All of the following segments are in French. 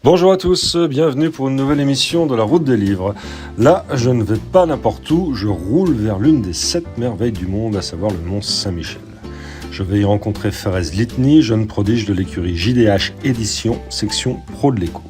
Bonjour à tous, bienvenue pour une nouvelle émission de la Route des Livres. Là, je ne vais pas n'importe où, je roule vers l'une des 7 merveilles du monde, à savoir le Mont Saint-Michel. Je vais y rencontrer Fares Litni, jeune prodige de l'écurie JDH Édition, section Pro de l'Écho.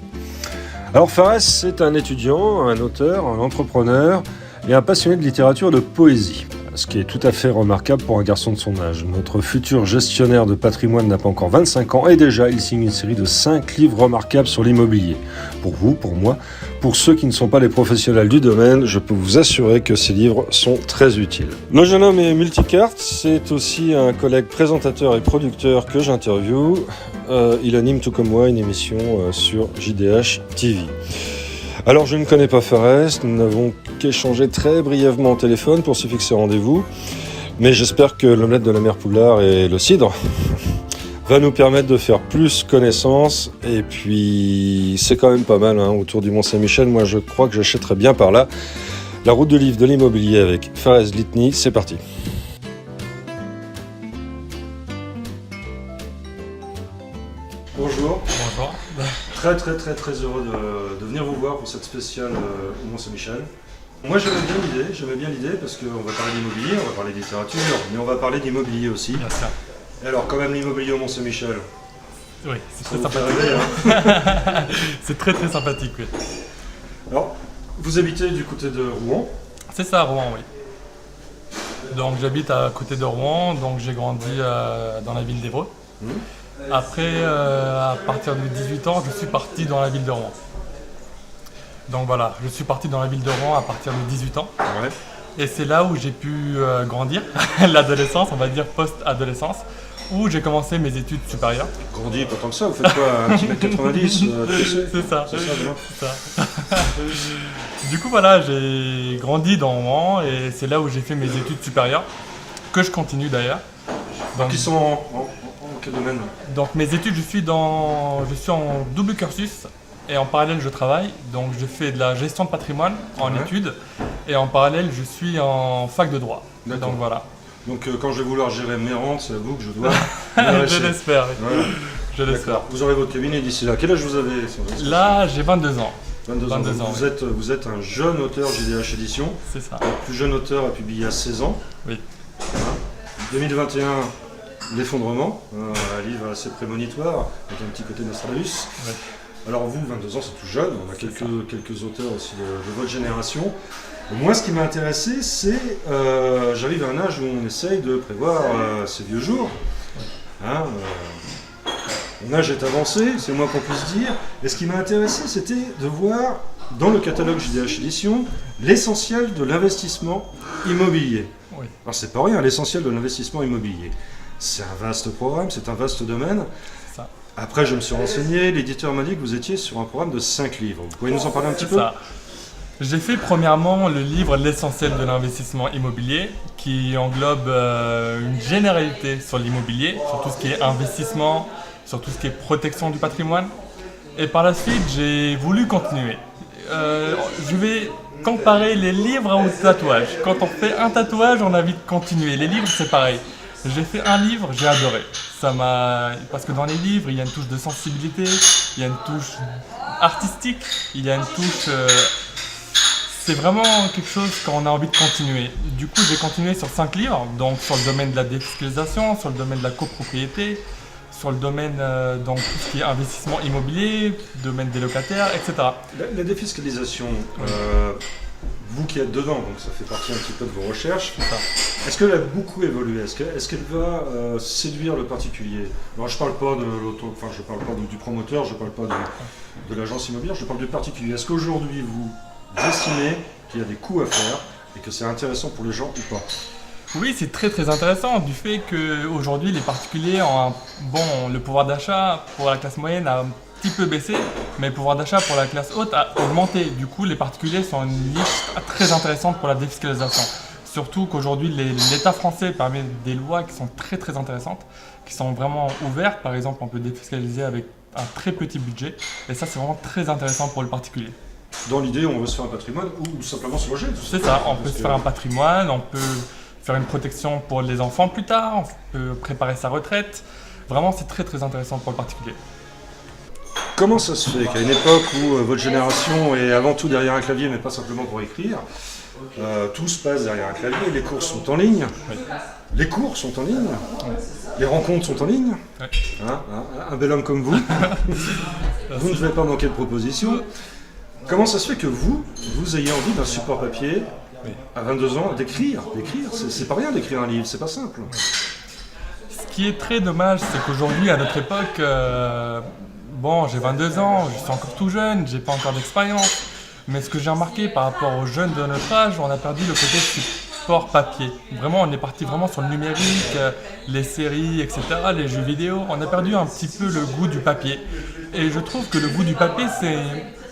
Alors Fares, c'est un étudiant, un auteur, un entrepreneur et un passionné de littérature et de poésie. Ce qui est tout à fait remarquable pour un garçon de son âge. Notre futur gestionnaire de patrimoine n'a pas encore 25 ans et déjà il signe une série de 5 livres remarquables sur l'immobilier. Pour vous, pour moi, pour ceux qui ne sont pas les professionnels du domaine, je peux vous assurer que ces livres sont très utiles. Notre jeune homme est multicarte, c'est aussi un collègue présentateur et producteur que j'interviewe. Il anime tout comme moi une émission sur JDH TV. Alors je ne connais pas Fares, nous n'avons qu'échangé très brièvement au téléphone pour se fixer rendez-vous, mais j'espère que l'omelette de la mère Poulard et le cidre va nous permettre de faire plus connaissance, et puis c'est quand même pas mal autour du Mont Saint-Michel. Moi je crois que j'achèterai bien par là. La route de livre de l'immobilier avec Fares Litni, c'est parti. Bonjour. Bonjour. Très heureux de venir vous voir pour cette spéciale au Mont Saint-Michel. Moi j'aimais bien l'idée parce qu'on va parler d'immobilier, on va parler de littérature, mais on va parler d'immobilier aussi. Bien sûr. Et alors quand même l'immobilier au Mont Saint-Michel. Oui, c'est Ça très vous fait sympathique. rêver, C'est très sympathique, oui. Alors, vous habitez du côté de Rouen. C'est ça, Rouen, oui. Donc j'habite à côté de Rouen, donc j'ai grandi dans la ville d'Évreux. Après, à partir de 18 ans, je suis parti dans la ville de Rouen. Donc voilà, je suis parti dans la ville de Rouen à partir de 18 ans. Ouais. Et c'est là où j'ai pu grandir, l'adolescence, on va dire post-adolescence, où j'ai commencé mes études supérieures. Grandi pas tant que ça, vous faites quoi, 1m90 C'est ça. C'est ça, non C'est ça. Du coup, voilà, j'ai grandi dans Rouen et c'est là où j'ai fait mes études supérieures, que je continue d'ailleurs. Donc, Qui sont en quel domaine? donc mes études, je suis en double cursus et en parallèle je travaille. Donc je fais de la gestion de patrimoine en Ouais. études et en parallèle je suis en fac de droit. D'accord. Donc voilà. Donc quand je vais vouloir gérer mes rentes, c'est à vous que je dois Je m'adresser. l'espère, oui. Voilà. Je l'espère. D'accord. Vous aurez votre cabinet d'ici là. Quel âge vous avez sans indiscrétion? Là, j'ai 22 ans. 22 ans. 22 ans, Vous, vous êtes un jeune auteur JDH Édition. C'est ça. Le plus jeune auteur a publié à 16 ans. Oui. 2021, L'effondrement, un livre assez prémonitoire, avec un petit côté Nostradamus. Ouais. Alors vous, 22 ans, c'est tout jeune, on a quelques auteurs aussi de votre génération. Moi, ce qui m'a intéressé, c'est, j'arrive à un âge où on essaye de prévoir ses vieux jours. Hein, mon âge est avancé, c'est le moins qu'on puisse dire. Et ce qui m'a intéressé, c'était de voir, dans le catalogue JDH Édition, l'essentiel de l'investissement immobilier. Oui. Alors c'est pas rien, l'essentiel de l'investissement immobilier. C'est un vaste programme, c'est un vaste domaine. C'est ça. Après, je me suis renseigné, l'éditeur m'a dit que vous étiez sur un programme de 5 livres. Vous pouvez nous en parler un petit peu? Ça. J'ai fait premièrement le livre L'essentiel de l'investissement immobilier qui englobe une généralité sur l'immobilier, sur tout ce qui est investissement, sur tout ce qui est protection du patrimoine. Et par la suite, j'ai voulu continuer. Je vais comparer les livres au tatouage. Quand on fait un tatouage, on a envie de continuer. Les livres, c'est pareil. J'ai fait un livre, j'ai adoré. Parce que dans les livres, il y a une touche de sensibilité, il y a une touche artistique, il y a une touche... C'est vraiment quelque chose qu'on a envie de continuer. Du coup, j'ai continué sur 5 livres, donc sur le domaine de la défiscalisation, sur le domaine de la copropriété, sur le domaine donc tout ce qui est investissement immobilier, domaine des locataires, etc. La défiscalisation, vous qui êtes dedans, donc ça fait partie un petit peu de vos recherches, C'est ça. est-ce qu'elle a beaucoup évolué? Est-ce qu'elle va séduire le particulier? Alors je parle pas de je parle pas du promoteur, je parle pas de l'agence immobilière, je parle du particulier. Est-ce qu'aujourd'hui vous estimez qu'il y a des coûts à faire et que c'est intéressant pour les gens ou pas? Oui, c'est très intéressant du fait qu'aujourd'hui les particuliers ont le pouvoir d'achat pour la classe moyenne a un petit peu baissé, mais le pouvoir d'achat pour la classe haute a augmenté. Du coup, les particuliers sont une niche très intéressante pour la défiscalisation. Surtout qu'aujourd'hui, l'État français permet des lois qui sont très intéressantes, qui sont vraiment ouvertes. Par exemple, on peut défiscaliser avec un très petit budget, et ça, c'est vraiment très intéressant pour le particulier. Dans l'idée, on veut se faire un patrimoine ou simplement se loger. C'est ça, on peut se faire un patrimoine, on peut faire une protection pour les enfants plus tard, on peut préparer sa retraite. Vraiment, c'est très intéressant pour le particulier. comment ça se fait qu'à une époque où votre génération est avant tout derrière un clavier, mais pas simplement pour écrire, tout se passe derrière un clavier, les cours sont en ligne, les cours sont en ligne, les rencontres sont en ligne, un bel homme comme vous, vous ne devez pas manquer de propositions. Comment ça se fait que vous ayez envie d'un support papier à 22 ans d'écrire, c'est pas rien d'écrire un livre, c'est pas simple. Ce qui est très dommage, c'est qu'aujourd'hui, à notre époque, j'ai 22 ans, je suis encore tout jeune, j'ai pas encore d'expérience. Mais ce que j'ai remarqué par rapport aux jeunes de notre âge, on a perdu le côté support papier. Vraiment, on est parti vraiment sur le numérique, les séries, etc., les jeux vidéo. On a perdu un petit peu le goût du papier. Et je trouve que le goût du papier, c'est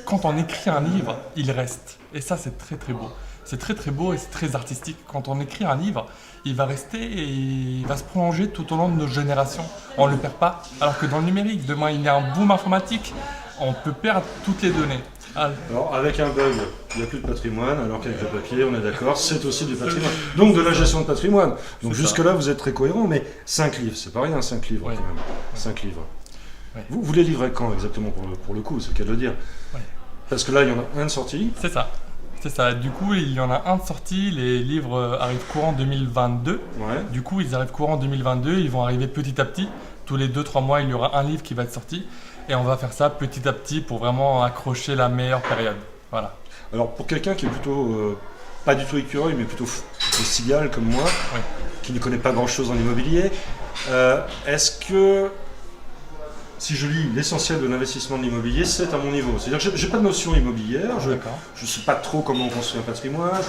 quand on écrit un livre, il reste. Et ça, c'est très très beau. C'est très très beau et c'est très artistique. Quand on écrit un livre, il va rester et il va se prolonger tout au long de nos générations. On ne le perd pas. Alors que dans le numérique, demain, il y a un boom informatique, on peut perdre toutes les données. Alors, avec un bug, il n'y a plus de patrimoine, alors qu'avec le papier, on est d'accord, c'est aussi du patrimoine. Donc, de la gestion de patrimoine. Donc, jusque-là, vous êtes très cohérent, mais 5 livres, c'est pas rien, 5 livres quand même. 5 livres. Ouais. Vous les livrez quand exactement pour le coup, c'est le cas de le dire. Parce que là, il y en a un de sorti. C'est ça. Du coup, il y en a un de sorti. Les livres arrivent courant 2022. Du coup, ils arrivent courant 2022. Ils vont arriver petit à petit. Tous les 2-3 mois, il y aura un livre qui va être sorti. Et on va faire ça petit à petit pour vraiment accrocher la meilleure période. Voilà. Alors, pour quelqu'un qui est plutôt, pas du tout écureuil, mais plutôt cigale comme moi, qui ne connaît pas grand-chose en immobilier, est-ce que... Si je lis l'essentiel de l'investissement de l'immobilier, c'est à mon niveau. C'est-à-dire que je n'ai pas de notion immobilière, je ne sais pas trop comment on construit un patrimoine,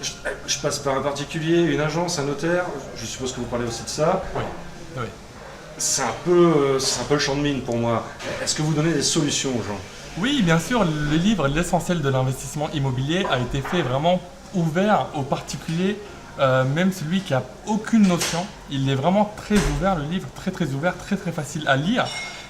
je passe par un particulier, une agence, un notaire, je suppose que vous parlez aussi de ça. Oui. C'est un peu le champ de mine pour moi. Est-ce que vous donnez des solutions aux gens ? Oui, bien sûr, le livre L'essentiel de l'investissement immobilier a été fait vraiment ouvert aux particuliers. Même celui qui n'a aucune notion, il est vraiment très ouvert, le livre très très ouvert, très très facile à lire.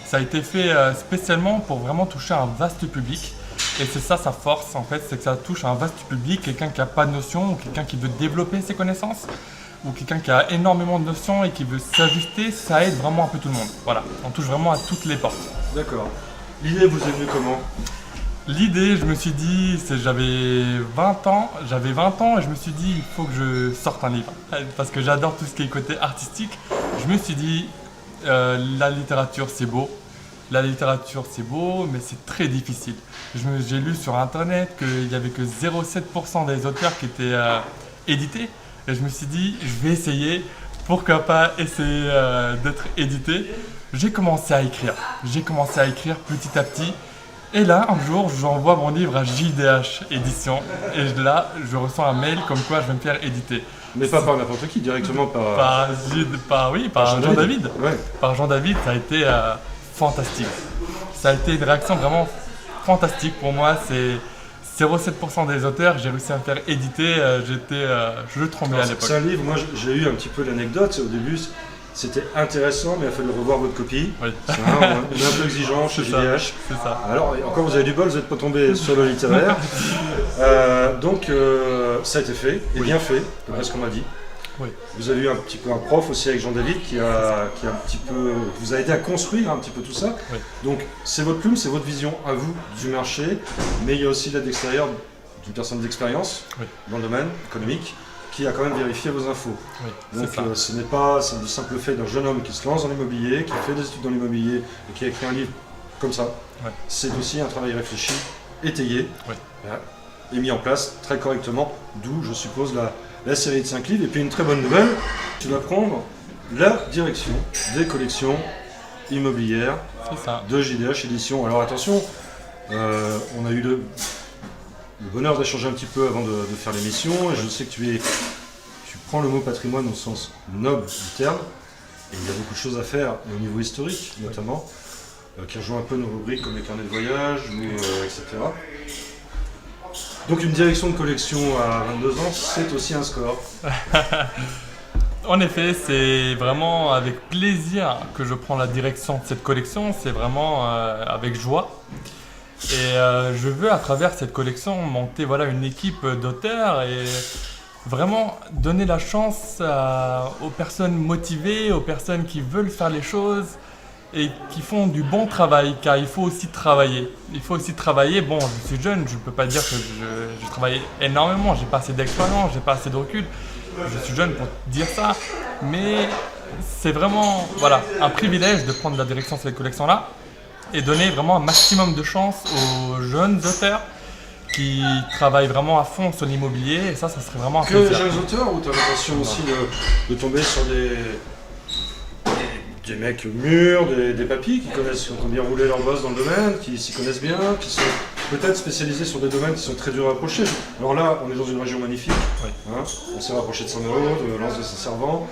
Ça a été fait spécialement pour vraiment toucher un vaste public. Et c'est ça sa force en fait, c'est que ça touche un vaste public, quelqu'un qui n'a pas de notion ou quelqu'un qui veut développer ses connaissances ou quelqu'un qui a énormément de notions et qui veut s'ajuster, ça aide vraiment un peu tout le monde. Voilà, on touche vraiment à toutes les portes. D'accord. L'idée vous est venue comment ? L'idée, je me suis dit, j'avais 20 ans et je me suis dit, il faut que je sorte un livre. Parce que j'adore tout ce qui est côté artistique. Je me suis dit, la littérature c'est beau, mais c'est très difficile. J'ai lu sur internet qu'il n'y avait que 0,7% des auteurs qui étaient édités. Et je me suis dit, je vais essayer, pourquoi pas essayer d'être édité. J'ai commencé à écrire petit à petit. Et là, un jour, j'envoie mon livre à JDH Édition. Et là, je reçois un mail comme quoi je vais me faire éditer. Mais pas par n'importe qui, directement par Jean David. Ouais. Par Jean David, ça a été fantastique. Ça a été une réaction vraiment fantastique pour moi. C'est 0,7% des auteurs, j'ai réussi à me faire éditer. Je tremblais à l'époque. C'est un livre, moi j'ai eu un petit peu l'anecdote. Au début, c'était intéressant, mais il a fallu revoir votre copie. Oui. On est un peu exigeant chez JDH. C'est ça. Alors, encore vous avez du bol, vous n'êtes pas tombé sur le littéraire. Donc, ça a été fait, et bien fait, d'après ce qu'on m'a dit. Oui. Vous avez eu un petit peu un prof aussi avec Jean David qui vous a aidé à construire un petit peu tout ça. Oui. Donc, c'est votre plume, c'est votre vision à vous du marché, mais il y a aussi l'aide extérieure d'une personne d'expérience dans le domaine économique, qui a quand même vérifié vos infos. Oui, donc ce n'est pas le simple fait d'un jeune homme qui se lance dans l'immobilier, qui fait des études dans l'immobilier et qui a écrit un livre comme ça. C'est aussi un travail réfléchi, étayé, et mis en place très correctement, d'où je suppose la série de 5 livres. Et puis une très bonne nouvelle, tu vas prendre la direction des collections immobilières de JDH Édition. Alors attention, on a eu le bonheur d'échanger un petit peu avant de faire l'émission, et je sais que tu prends le mot patrimoine au sens noble du terme, et il y a beaucoup de choses à faire au niveau historique notamment, qui rejoint un peu nos rubriques comme les carnets de voyage, etc. Donc une direction de collection à 22 ans, c'est aussi un score. En effet, c'est vraiment avec plaisir que je prends la direction de cette collection, c'est vraiment avec joie. Et je veux à travers cette collection monter une équipe d'auteurs et vraiment donner la chance aux personnes motivées, aux personnes qui veulent faire les choses et qui font du bon travail, car il faut aussi travailler. Il faut aussi travailler. Bon, je suis jeune, je ne peux pas dire que je travaille énormément, j'ai pas assez d'expérience, j'ai pas assez de recul. Je suis jeune pour dire ça, mais c'est vraiment un privilège de prendre la direction de cette collection-là et donner vraiment un maximum de chance aux jeunes auteurs qui travaillent vraiment à fond sur l'immobilier, et ça serait vraiment un Que les plaisir. jeunes auteurs, ou tu as l'impression aussi de tomber sur des mecs mûrs, des papis qui ont bien roulé leur boss dans le domaine, qui s'y connaissent bien, qui sont peut-être spécialisés sur des domaines qui sont très durs à approcher. Alors là, on est dans une région magnifique. Oui. Hein, on s'est rapproché de Saint-Malo, de Lens de Saint-Servant.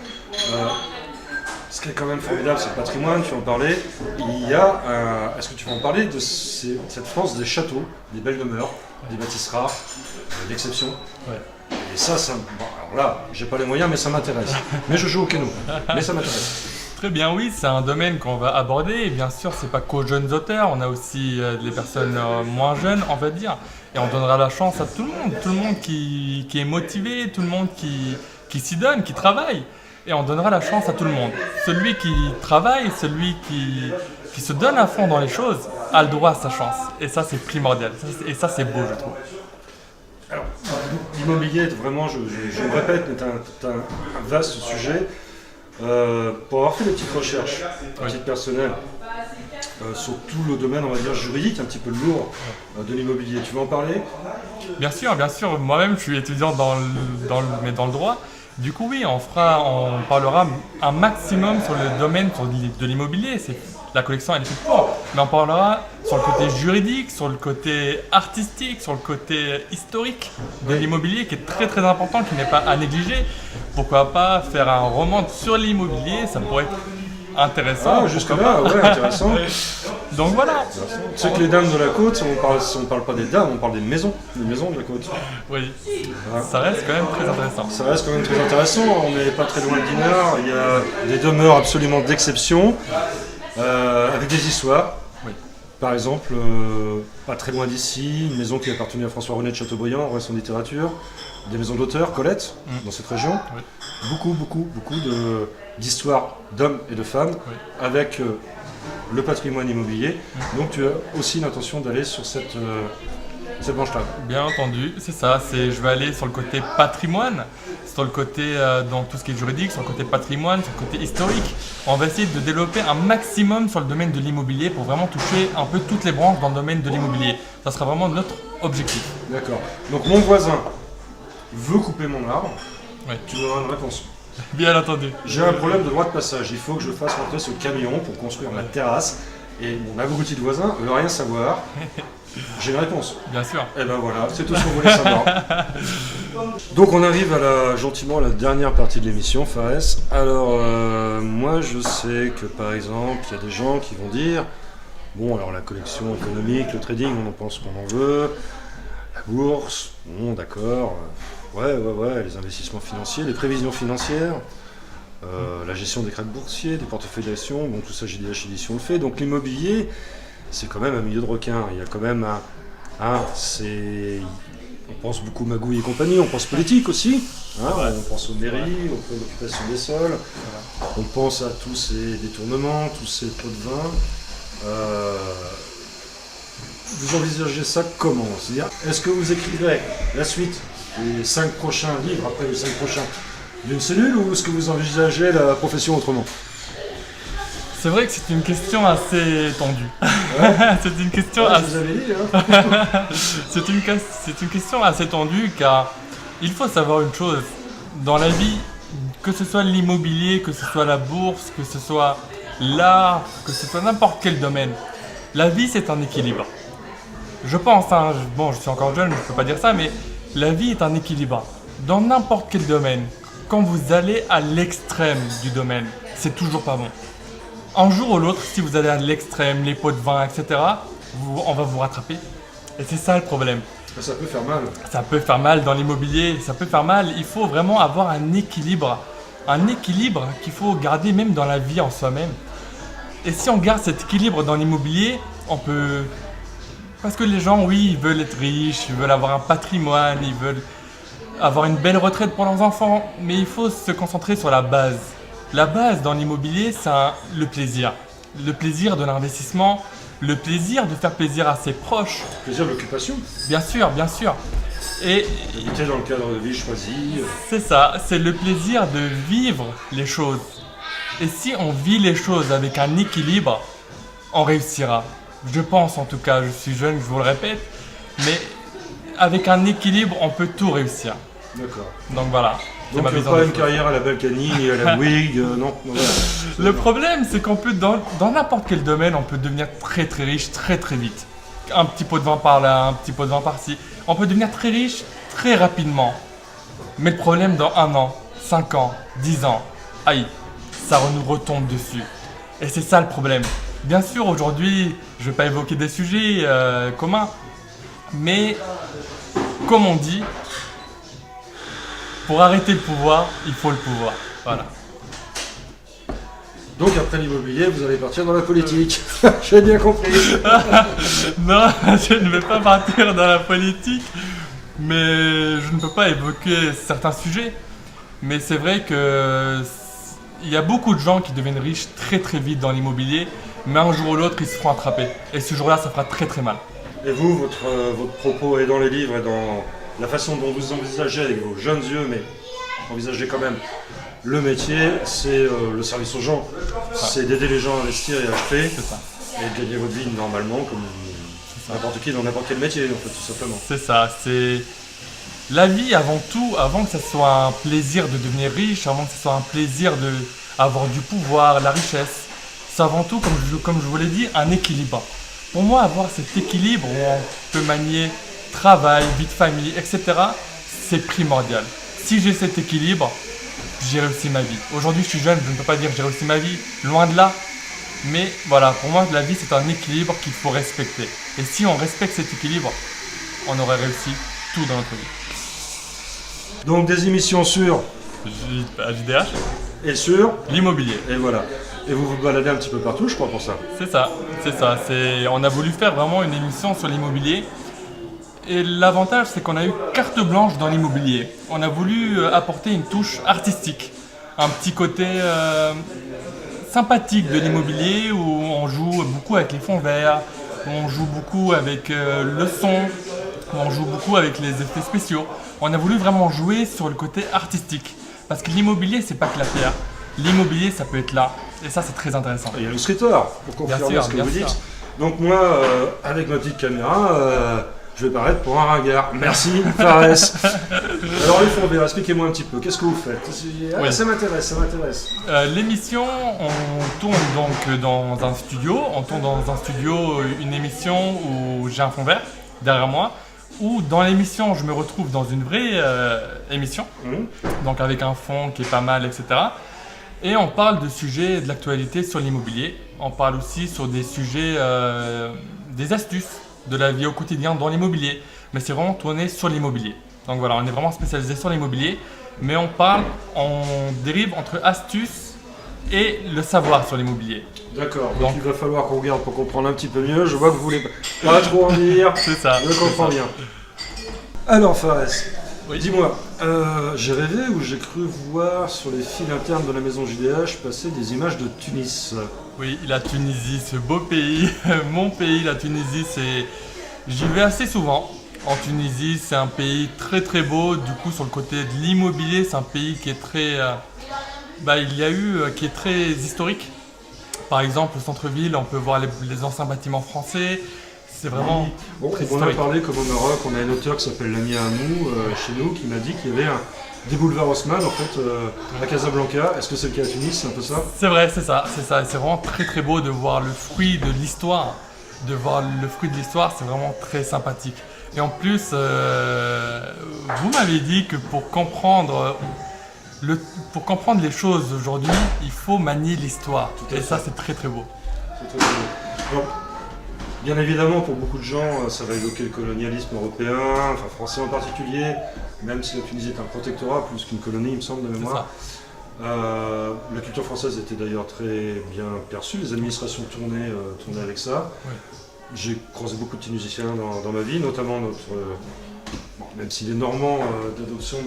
Ce qui est quand même formidable, c'est le patrimoine, tu en parlais. Est-ce que tu vas en parler de cette France des châteaux, des belles demeures, des bâtisses rares, d'exception? Ouais. Et ça bon, alors là, j'ai pas les moyens, mais ça m'intéresse. Mais je joue au keno, mais ça m'intéresse. Très bien, oui, c'est un domaine qu'on va aborder, et bien sûr, c'est pas qu'aux jeunes auteurs, on a aussi les personnes moins jeunes, on va dire, et on donnera la chance à tout le monde qui est motivé, tout le monde qui s'y donne, qui travaille, et on donnera la chance à tout le monde. Celui qui travaille, celui qui se donne à fond dans les choses, a le droit à sa chance, et ça c'est primordial, et ça c'est beau, je trouve. Alors, l'immobilier, vraiment, je me répète, est un vaste sujet. Pour avoir fait des petites recherches, petites personnelles, sur tout le domaine, on va dire, juridique, un petit peu lourd de l'immobilier, tu veux en parler? Bien sûr, moi-même je suis étudiant mais dans le droit. Du coup oui, on parlera un maximum sur le domaine de l'immobilier. La collection elle est toute pour, mais on parlera sur le côté juridique, sur le côté artistique, sur le côté historique de l'immobilier qui est très très important, qui n'est pas à négliger. Pourquoi pas faire un roman sur l'immobilier, ça pourrait être intéressant. Ah, jusque-là, ouais, intéressant. Donc voilà. Tu sais que les dames de la côte, on parle pas des dames, on parle des maisons de la côte. Oui, Voilà. ça reste quand même très intéressant. Ça reste quand même très intéressant, on n'est pas très loin de Dinard, il y a des demeures absolument d'exception, avec des histoires. Oui. Par exemple, pas très loin d'ici, une maison qui appartenait à François-René de Chateaubriand, en reste en littérature, des maisons d'auteurs, Colette, dans cette région. Oui. Beaucoup d'histoires d'hommes et de femmes, avec le patrimoine immobilier. Donc tu as aussi l'intention d'aller sur cette branche-là. Bien entendu, c'est ça. Je vais aller sur le côté patrimoine, sur le côté dans tout ce qui est juridique, sur le côté patrimoine, sur le côté historique. On va essayer de développer un maximum sur le domaine de l'immobilier pour vraiment toucher un peu toutes les branches dans le domaine de l'immobilier. Ça sera vraiment notre objectif. D'accord. Donc mon voisin veut couper mon arbre, Oui. tu me donneras une réponse. Bien entendu. J'ai un problème de droit de passage, il faut que je fasse rentrer ce camion pour construire ma terrasse. Et mon abruti de voisin veut rien savoir. J'ai une réponse. Bien sûr. Et ben voilà, c'est tout ce qu'on voulait savoir. Donc on arrive gentiment à la dernière partie de l'émission, Fares. Alors moi je sais que par exemple, il y a des gens qui vont dire bon alors la collection économique, le trading, on en pense qu'on en veut, la bourse, bon d'accord, ouais, les investissements financiers, les prévisions financières, la gestion des crédits boursiers, des portefeuilles d'actions, bon tout ça GDH Édition le fait, donc l'immobilier c'est quand même un milieu de requins, il y a quand même on pense beaucoup magouille et compagnie, on pense politique aussi, on pense aux mairies, aux préoccupations des sols, on pense à tous ces détournements, tous ces pots de vin. Vous envisagez ça comment? C'est-à-dire, est-ce que vous écrivrez la suite, les 5 prochains livres après les 5 prochains d'une cellule, ou est-ce que vous envisagez la profession autrement? C'est vrai que c'est une question assez tendue. Ouais. C'est une question Je vous avais dit, c'est une question assez tendue, car il faut savoir une chose. Dans la vie, que ce soit l'immobilier, que ce soit la bourse, que ce soit l'art, que ce soit n'importe quel domaine, la vie c'est un équilibre. Je pense, je suis encore jeune, je ne peux pas dire ça, mais la vie est un équilibre. Dans n'importe quel domaine, quand vous allez à l'extrême du domaine, c'est toujours pas bon. Un jour ou l'autre, si vous allez à l'extrême, les pots de vin, etc., on va vous rattraper. Et c'est ça le problème. Ça peut faire mal. Ça peut faire mal dans l'immobilier, ça peut faire mal. Il faut vraiment avoir un équilibre. Un équilibre qu'il faut garder même dans la vie en soi-même. Et si on garde cet équilibre dans l'immobilier, on peut... Parce que les gens, oui, ils veulent être riches, ils veulent avoir un patrimoine, ils veulent avoir une belle retraite pour leurs enfants. Mais il faut se concentrer sur la base. La base dans l'immobilier, c'est le plaisir. le plaisir de l'investissement, le plaisir de faire plaisir à ses proches. Plaisir de l'occupation. Bien sûr, bien sûr. Et Habiter dans le cadre de vie choisi. c'est ça, c'est le plaisir de vivre les choses. Et si on vit les choses avec un équilibre, on réussira. Je pense en tout cas, je suis jeune, je vous le répète, mais avec un équilibre, on peut tout réussir. D'accord. Donc voilà. Donc ma vision pas des une choses. carrière à la Balkany ni à la Bouygues, non. Voilà. Le problème, c'est qu'on peut, dans n'importe quel domaine, on peut devenir très très riche très très vite. Un petit pot de vin par là, un petit pot de vin par-ci. On peut devenir très riche très rapidement. Mais le problème, dans 1 an, 5 ans, 10 ans, aïe, ça nous retombe dessus. Et c'est ça le problème. Bien sûr, aujourd'hui, je ne vais pas évoquer des sujets communs, mais comme on dit, pour arrêter le pouvoir, il faut le pouvoir. Voilà. Donc après l'immobilier, vous allez partir dans la politique. J'ai bien compris. Non, je ne vais pas partir dans la politique, mais je ne peux pas évoquer certains sujets. Mais c'est vrai que il y a beaucoup de gens qui deviennent riches très très vite dans l'immobilier, mais un jour ou l'autre, ils se feront attraper. Et ce jour-là, ça fera très très mal. Et vous, votre propos est dans les livres et dans la façon dont vous envisagez avec vos jeunes yeux, mais envisagez quand même le métier, c'est le service aux gens. C'est d'aider les gens à investir et à acheter C'est ça. et de gagner votre vie normalement comme n'importe qui dans n'importe quel métier, en fait, tout simplement. C'est ça, c'est la vie avant tout, avant que ce soit un plaisir de devenir riche, avant que ce soit un plaisir d'avoir du pouvoir, la richesse, c'est avant tout, comme je vous l'ai dit, un équilibre. Pour moi, avoir cet équilibre où on peut manier travail, vie de famille, etc., c'est primordial. Si j'ai cet équilibre, j'ai réussi ma vie. Aujourd'hui, je suis jeune, je ne peux pas dire que j'ai réussi ma vie, loin de là. Mais voilà, pour moi, la vie, c'est un équilibre qu'il faut respecter. Et si on respecte cet équilibre, on aurait réussi tout dans notre vie. Donc des émissions sur JDH, et sur, l'immobilier. et voilà. Et vous vous baladez un petit peu partout, je crois, pour ça. C'est ça, c'est ça. On a voulu faire vraiment une émission sur l'immobilier. Et l'avantage, c'est qu'on a eu carte blanche dans l'immobilier. On a voulu apporter une touche artistique, un petit côté sympathique de l'immobilier où on joue beaucoup avec les fonds verts, où on joue beaucoup avec le son, où on joue beaucoup avec les effets spéciaux. On a voulu vraiment jouer sur le côté artistique. Parce que l'immobilier, c'est pas que la pierre. L'immobilier, ça peut être là. Et ça, c'est très intéressant. Il y a le street art, pour confirmer sûr, ce que bien vous sûr. dites. Donc moi, avec ma petite caméra, je vais paraître pour un ringard. Merci, Fares. Alors les fonds verts, expliquez-moi un petit peu. Qu'est-ce que vous faites? Oui. Ça m'intéresse, ça m'intéresse. L'émission, on tourne donc dans un studio. On tourne dans un studio une émission où j'ai un fond vert derrière moi. Où dans l'émission, je me retrouve dans une vraie émission. Donc avec un fond qui est pas mal, etc. Et on parle de sujets de l'actualité sur l'immobilier. On parle aussi sur des sujets, des astuces de la vie au quotidien dans l'immobilier. Mais c'est vraiment tourné sur l'immobilier. Donc voilà, on est vraiment spécialisé sur l'immobilier. Mais on dérive entre astuces et le savoir sur l'immobilier. D'accord, donc il va falloir qu'on regarde pour comprendre un petit peu mieux. Je vois que vous voulez pas trop en dire. C'est ça. Je comprends bien. Alors Fares, Oui. dis-moi, j'ai rêvé ou j'ai cru voir sur les fils internes de la maison JDH passer des images de Tunis. Oui, la Tunisie, ce beau pays, mon pays, la Tunisie, j'y vais assez souvent. En Tunisie, c'est un pays très très beau. Du coup, sur le côté de l'immobilier, c'est un pays qui est très, qui est très historique. Par exemple, le centre-ville, on peut voir les anciens bâtiments français. C'est vraiment Bon, très on a historique. parlé comme au Maroc, on a un auteur qui s'appelle Lamia Hamou chez nous qui m'a dit qu'il y avait des boulevards Haussmann en fait à Casablanca. Est-ce que c'est le cas à Tunis, c'est un peu ça? C'est vrai, c'est ça, c'est ça. C'est vraiment très très beau de voir le fruit de l'histoire. De voir le fruit de l'histoire, c'est vraiment très sympathique. Et en plus, vous m'avez dit que pour comprendre les choses aujourd'hui, il faut manier l'histoire. à Et fait. ça, c'est très très beau. C'est très beau. Donc, bien évidemment, pour beaucoup de gens, ça va évoquer le colonialisme européen, enfin français en particulier, même si la Tunisie est un protectorat plus qu'une colonie, il me semble, de C'est mémoire. ça. La culture française était d'ailleurs très bien perçue, les administrations tournaient avec ça. Oui. J'ai croisé beaucoup de Tunisiens dans ma vie, notamment même s'il est normand d'adoption,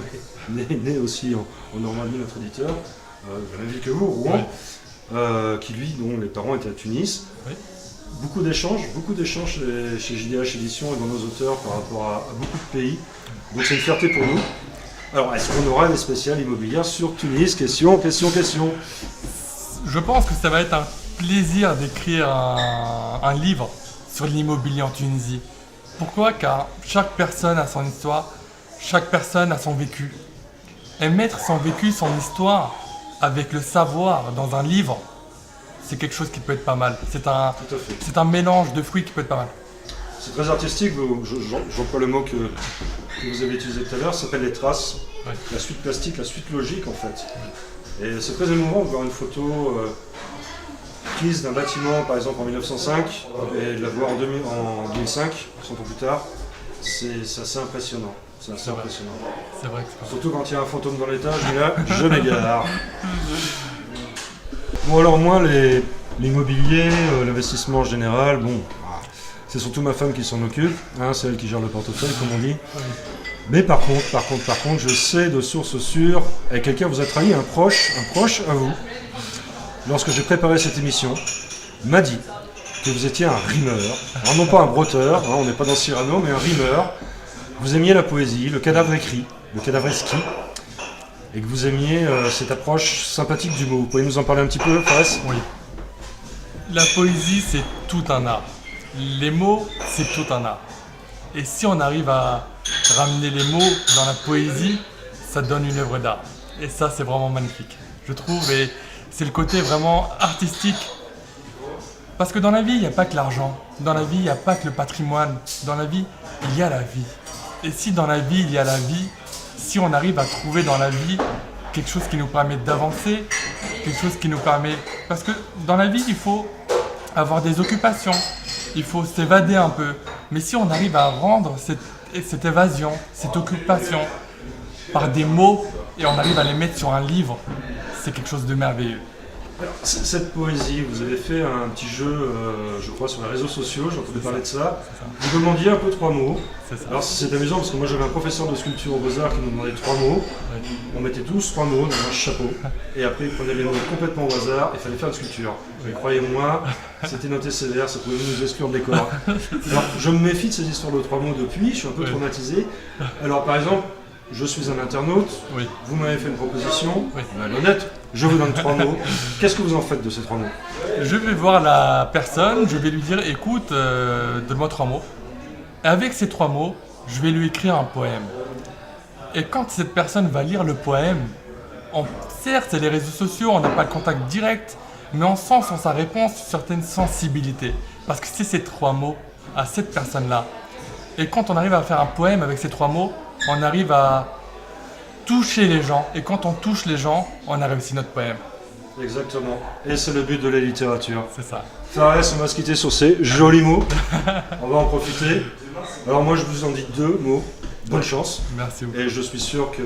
mais né aussi en Normandie, notre éditeur, de la même ville que vous, Rouen. Oui. dont les parents étaient à Tunis. Oui. Beaucoup d'échanges chez JDH Éditions et dans nos auteurs par rapport à beaucoup de pays. Donc c'est une fierté pour nous. Alors, est-ce qu'on aura des spéciales immobilières sur Tunis? Question. Je pense que ça va être un plaisir d'écrire un livre sur l'immobilier en Tunisie. Pourquoi? Car chaque personne a son histoire, chaque personne a son vécu. Et mettre son vécu, son histoire, avec le savoir dans un livre, c'est quelque chose qui peut être pas mal. Tout à fait. C'est un mélange de fruits qui peut être pas mal. C'est très artistique, j'emploie le mot que vous avez utilisé tout à l'heure, ça s'appelle les traces. Ouais. La suite plastique, la suite logique en fait. Et c'est très émouvant de voir une photo prise d'un bâtiment par exemple en 1905 et de la voir en 2005, 100 ans plus tard. C'est assez impressionnant. C'est vrai que c'est pas mal. Surtout quand il y a un fantôme dans l'étage, mais là, je m'égare. Bon alors moi, l'immobilier, l'investissement en général, bon, c'est surtout ma femme qui s'en occupe, hein, c'est elle qui gère le portefeuille comme on dit. Oui. Mais par contre, je sais de sources sûres, et quelqu'un vous a trahi, un proche à vous, lorsque j'ai préparé cette émission, m'a dit que vous étiez un rimeur. Alors non pas un broteur, hein, on n'est pas dans Cyrano, mais un rimeur. Vous aimiez la poésie, le cadavre écrit, le cadavre esquis, et que vous aimiez cette approche sympathique du mot. Vous pouvez nous en parler un petit peu, Fares? Oui. La poésie, c'est tout un art. Les mots, c'est tout un art. Et si on arrive à ramener les mots dans la poésie, ça donne une œuvre d'art. Et ça, c'est vraiment magnifique, je trouve. Et c'est le côté vraiment artistique. Parce que dans la vie, il n'y a pas que l'argent. Dans la vie, il n'y a pas que le patrimoine. Dans la vie, il y a la vie. Et si dans la vie, il y a la vie, si on arrive à trouver dans la vie quelque chose qui nous permet d'avancer, quelque chose qui nous permet... Parce que dans la vie, il faut avoir des occupations, il faut s'évader un peu. Mais si on arrive à rendre cette évasion, cette occupation par des mots et on arrive à les mettre sur un livre, c'est quelque chose de merveilleux. Alors, cette poésie, vous avez fait un petit jeu, je crois, sur les réseaux sociaux, j'ai entendu parler de ça. Vous demandiez un peu 3 mots. C'est ça. Alors c'est amusant parce que moi j'avais un professeur de sculpture au Beaux-Arts qui nous demandait 3 mots. Ouais. On mettait tous 3 mots dans un chapeau. Et après il prenait les mots complètement au hasard et il fallait faire une sculpture. Et croyez-moi, c'était noté sévère, ça pouvait nous exclure de l'école. Alors je me méfie de ces histoires de 3 mots depuis, je suis un peu traumatisé. Alors par exemple, je suis un internaute, Oui. vous m'avez fait une proposition, Oui. malhonnête, je vous donne 3 mots. Qu'est-ce que vous en faites de ces 3 mots? Je vais voir la personne, je vais lui dire écoute, donne-moi 3 mots. Et avec ces 3 mots, je vais lui écrire un poème. Et quand cette personne va lire le poème, certes, c'est les réseaux sociaux, on n'a pas le contact direct, mais on sent sur sa réponse une certaine sensibilité. Parce que c'est ces 3 mots à cette personne-là. Et quand on arrive à faire un poème avec ces 3 mots, on arrive à toucher les gens. Et quand on touche les gens, on a réussi notre poème. Exactement. Et c'est le but de la littérature. C'est ça. Fares, on va se quitter sur ces jolis mots. On va en profiter. Alors moi je vous en dis 2 mots. Bonne chance. Merci beaucoup. Et je suis sûr que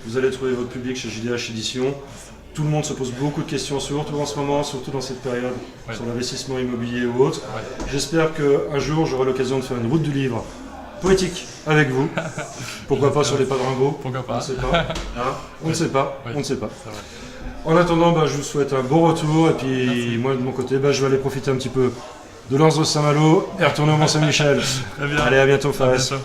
vous allez trouver votre public chez JDH Éditions. Tout le monde se pose beaucoup de questions, surtout en ce moment, surtout dans cette période, sur l'investissement immobilier ou autre. Ouais. J'espère qu'un jour j'aurai l'occasion de faire une route du livre poétique avec vous. Pourquoi pas sur les pas de Rimbaud? Pourquoi pas? On ne sait pas. Hein, on ne sait pas. Oui. On ne sait pas. C'est vrai. En attendant, je vous souhaite un bon retour. Et puis Merci. moi de mon côté, je vais aller profiter un petit peu de l'Anse de Saint-Malo et retourner au Mont-Saint-Michel. Très bien. Allez, à bientôt, À Fares. bientôt.